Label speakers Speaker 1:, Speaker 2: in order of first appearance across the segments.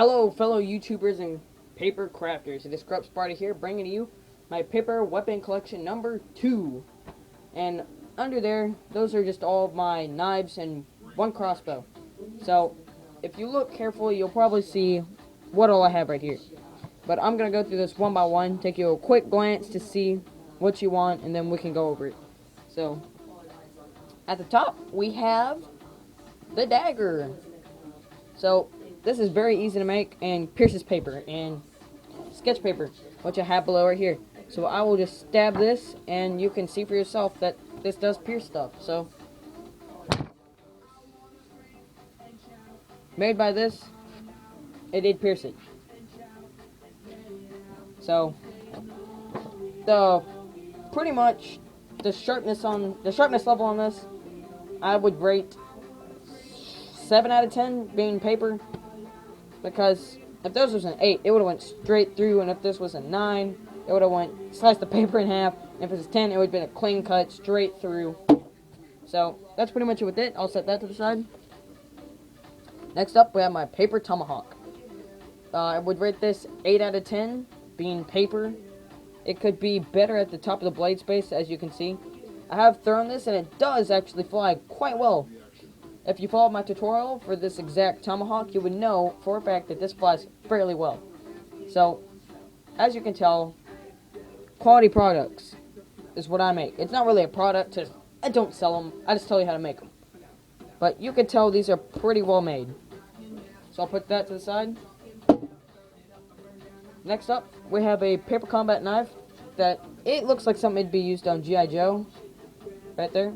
Speaker 1: Hello, fellow YouTubers and paper crafters. It is Scrub Sparta here, bringing to you my paper weapon collection number 2. And under there, those are just all of my knives and one crossbow. So, if you look carefully, you'll probably see what all I have right here. But I'm going to go through this one by one, take you a quick glance to see what you want, and then we can go over it. So, at the top, we have the dagger. So, this is very easy to make and pierces paper and sketch paper, which I have below right here. So I will just stab this and you can see for yourself that this does pierce stuff. So, made by this, it did pierce it. So, pretty much the sharpness level on this, I would rate 7 out of 10 being paper, because if this was an 8, it would have went straight through, and if this was a 9, it would have went sliced the paper in half, and if it was 10, it would have been a clean cut straight through. So that's pretty much it with it. I'll set that to the side. Next up, we have my paper tomahawk. I would rate this 8 out of 10 being paper. It could be better at the top of the blade space, as you can see. I have thrown this and it does actually fly quite well. If you followed my tutorial for this exact tomahawk, you would know for a fact that this flies fairly well. So, as you can tell, quality products is what I make. It's not really a product, I don't sell them, I just tell you how to make them. But you can tell these are pretty well made. So I'll put that to the side. Next up, we have a paper combat knife that it looks like something that'd be used on G.I. Joe. Right there.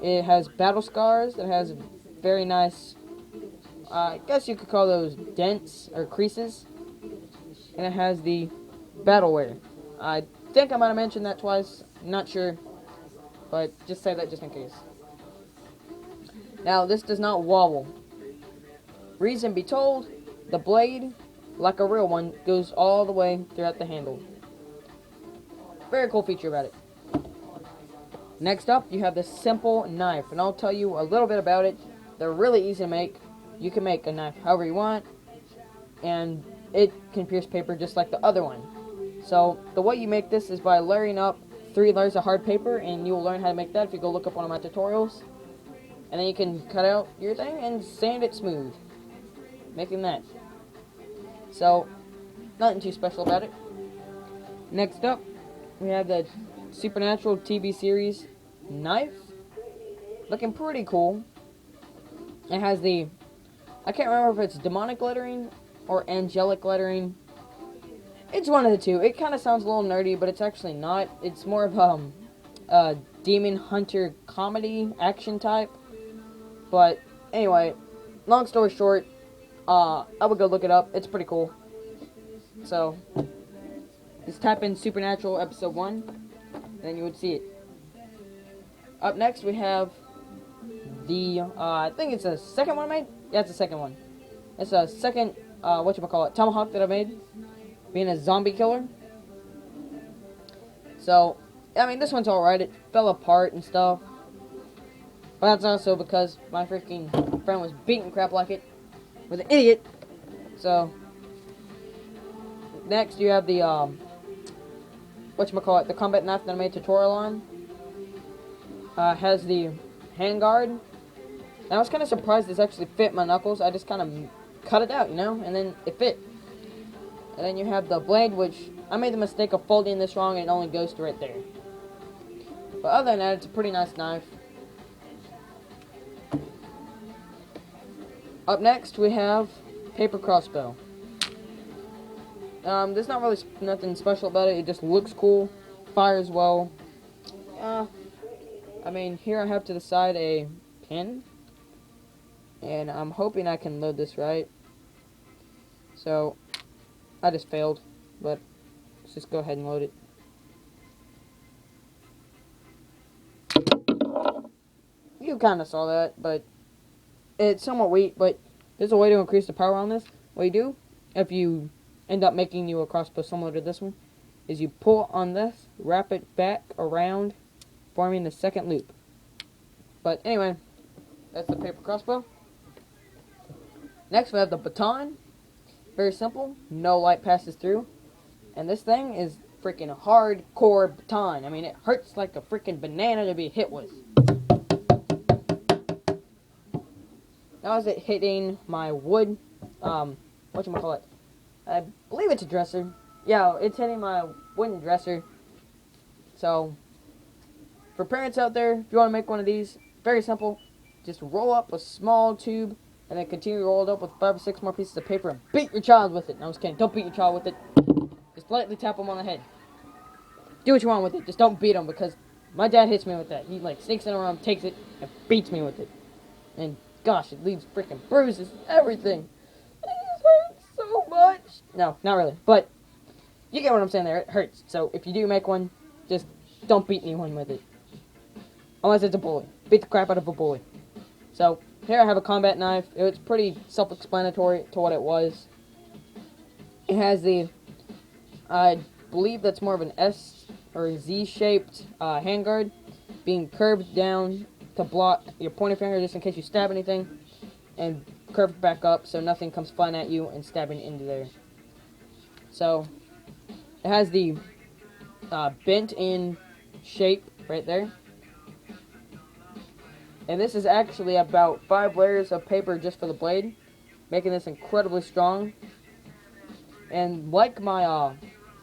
Speaker 1: It has battle scars. It has very nice, I guess you could call those dents or creases. And it has the battle wear. I think I might have mentioned that twice. Not sure. But just say that just in case. Now, this does not wobble. Reason be told, the blade, like a real one, goes all the way throughout the handle. Very cool feature about it. Next up, you have this simple knife, and I'll tell you a little bit about it. They're really easy to make. You can make a knife however you want, and it can pierce paper just like the other one. So, the way you make this is by layering up 3 layers of hard paper, and you'll learn how to make that if you go look up one of my tutorials. And then you can cut out your thing and sand it smooth, making that. So, nothing too special about it. Next up, we have the Supernatural TV series knife. Looking pretty cool. It has the, I can't remember if it's demonic lettering or angelic lettering. It's one of the two. It kind of sounds a little nerdy, but it's actually not. It's more of a demon hunter comedy action type. But anyway, long story short, I would go look it up. It's pretty cool. So, just type in Supernatural episode 1. Then you would see it. Up next, we have the, I think it's the second one I made? Yeah, it's the second one. It's a second, tomahawk that I made, being a zombie killer. So, I mean, this one's alright. It fell apart and stuff. But that's also because my freaking friend was beating crap like it with an idiot. So, next you have the, the combat knife that I made a tutorial on. Has the handguard. And I was kind of surprised this actually fit my knuckles. I just kind of cut it out, you know, and then it fit. And then you have the blade, which I made the mistake of folding this wrong and it only goes to right there. But other than that, it's a pretty nice knife. Up next, we have paper crossbow. There's not really nothing special about it. It just looks cool, fires well. I mean, here I have to the side a pin, and I'm hoping I can load this right. So, I just failed, but let's just go ahead and load it. You kind of saw that, but it's somewhat weak, but there's a way to increase the power on this. What you do, if you end up making you a crossbow similar to this one, is you pull on this, wrap it back around, forming the second loop. But anyway, that's the paper crossbow. Next we have the baton. Very simple. No light passes through. And this thing is freaking hardcore baton. I mean, it hurts like a freaking banana to be hit with. Now is it hitting my wood, whatchamacallit? I believe it's a dresser. Yeah, it's hitting my wooden dresser. So, for parents out there, if you want to make one of these, very simple. Just roll up a small tube, and then continue to roll it up with 5 or 6 more pieces of paper, and beat your child with it. No, I'm just kidding. Don't beat your child with it. Just lightly tap them on the head. Do what you want with it. Just don't beat them, because my dad hits me with that. He, like, sneaks in around, takes it, and beats me with it. And, gosh, it leaves freaking bruises, everything. It just hurts so much. No, not really. But, you get what I'm saying there. It hurts. So, if you do make one, just don't beat anyone with it. Unless it's a bully. Beat the crap out of a bully. So, here I have a combat knife. It's pretty self-explanatory to what it was. It has the, I believe that's more of an S or Z-shaped handguard, being curved down to block your pointer finger just in case you stab anything, and curved back up so nothing comes flying at you and stabbing into there. So, it has the bent-in shape right there. And this is actually about 5 layers of paper just for the blade, making this incredibly strong. And like my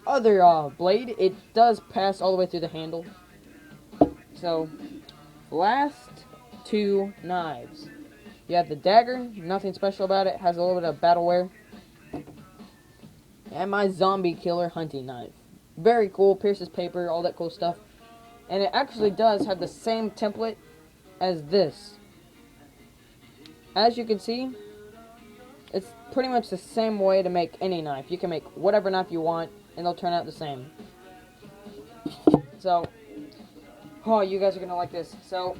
Speaker 1: other blade, it does pass all the way through the handle. So, last 2 knives. You have the dagger, nothing special about it, has a little bit of battle wear. And my zombie killer hunting knife. Very cool, pierces paper, all that cool stuff. And it actually does have the same template as this. As you can see, it's pretty much the same way to make any knife. You can make whatever knife you want, and they'll turn out the same. So, oh, you guys are gonna like this. So,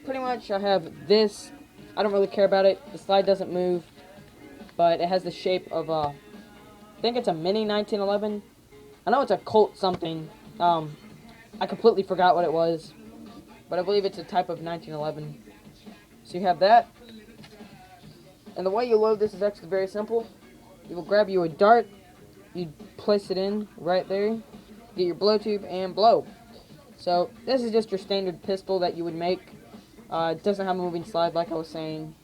Speaker 1: pretty much I have this. I don't really care about it. The slide doesn't move, but it has the shape of I think it's a mini 1911. I know it's a Colt something. I completely forgot what it was, but I believe it's a type of 1911. So you have that. And the way you load this is actually very simple. You will grab you a dart, you place it in right there, get your blow tube, and blow. So this is just your standard pistol that you would make. It doesn't have a moving slide like I was saying.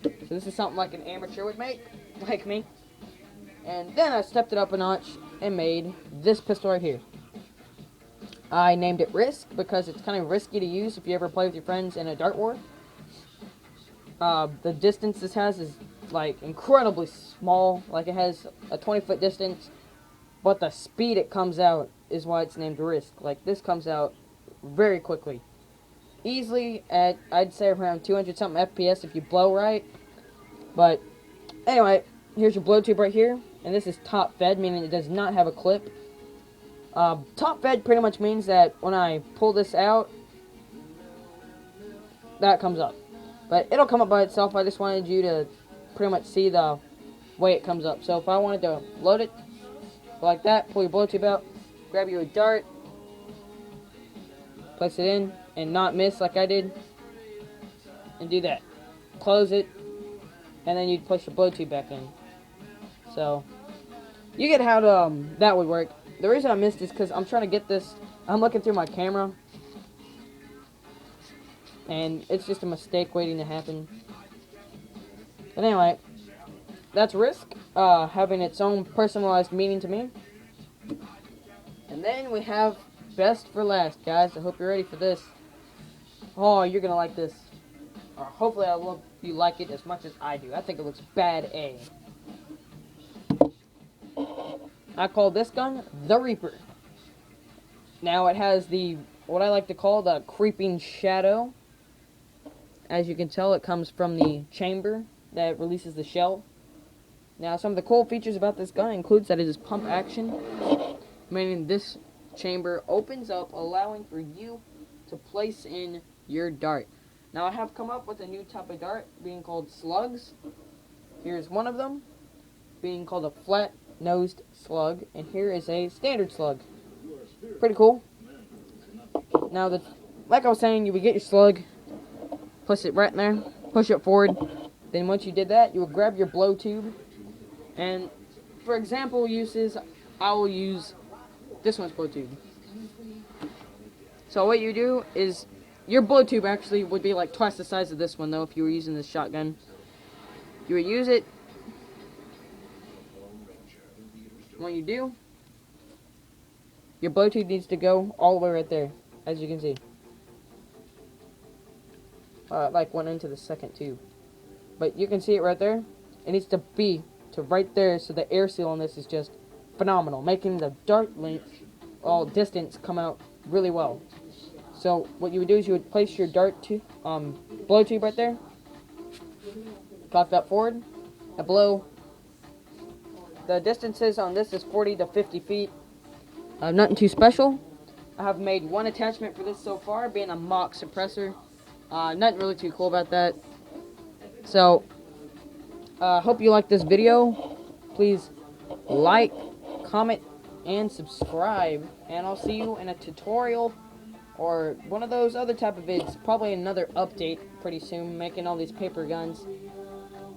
Speaker 1: So this is something like an amateur would make, like me. And then I stepped it up a notch and made this pistol right here. I named it Risk because it's kind of risky to use if you ever play with your friends in a dart war. The distance this has is like incredibly small, like it has a 20-foot distance, but the speed it comes out is why it's named Risk. Like this comes out very quickly. Easily at, I'd say around 200 something FPS if you blow right. But anyway, here's your blow tube right here, and this is top fed, meaning it does not have a clip. Top fed pretty much means that when I pull this out, that comes up. But it'll come up by itself. I just wanted you to pretty much see the way it comes up. So if I wanted to load it like that, pull your blow tube out, grab you a dart, place it in, and not miss like I did, and do that. Close it, and then you'd place your blow tube back in. So, you get how that would work. The reason I missed is because I'm trying to get this, I'm looking through my camera, and it's just a mistake waiting to happen. But anyway, that's Risk, having its own personalized meaning to me. And then we have best for last, guys. I hope you're ready for this. Oh, you're gonna like this. Or hopefully I hope you like it as much as I do. I think it looks bad A. I call this gun the Reaper. Now it has the, what I like to call the creeping shadow. As you can tell, it comes from the chamber that releases the shell. Now some of the cool features about this gun includes that it is pump action, meaning this chamber opens up, allowing for you to place in your dart. Now I have come up with a new type of dart being called slugs. Here's one of them being called a flat-nosed slug, and here is a standard slug. Pretty cool. Now, like I was saying, you would get your slug, place it right in there, push it forward. Then once you did that, you would grab your blow tube, And for example uses, I will use this one's blow tube. So what you do is, your blow tube actually would be like twice the size of this one though if you were using this shotgun. You would use it. When you do, your blow tube needs to go all the way right there, as you can see. Like went into the second tube. But you can see it right there. It needs to be to right there, so the air seal on this is just phenomenal, making the dart length, distance come out really well. So what you would do is you would place your blow tube right there, cock that forward, and blow. The distances on this is 40 to 50 feet. Nothing too special. I have made one attachment for this so far, being a mock suppressor. Nothing really too cool about that. So, hope you like this video. Please like, comment, and subscribe. And I'll see you in a tutorial or one of those other type of vids. Probably another update pretty soon, making all these paper guns.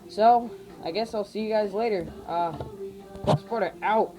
Speaker 1: So, I guess I'll see you guys later. Sporter out.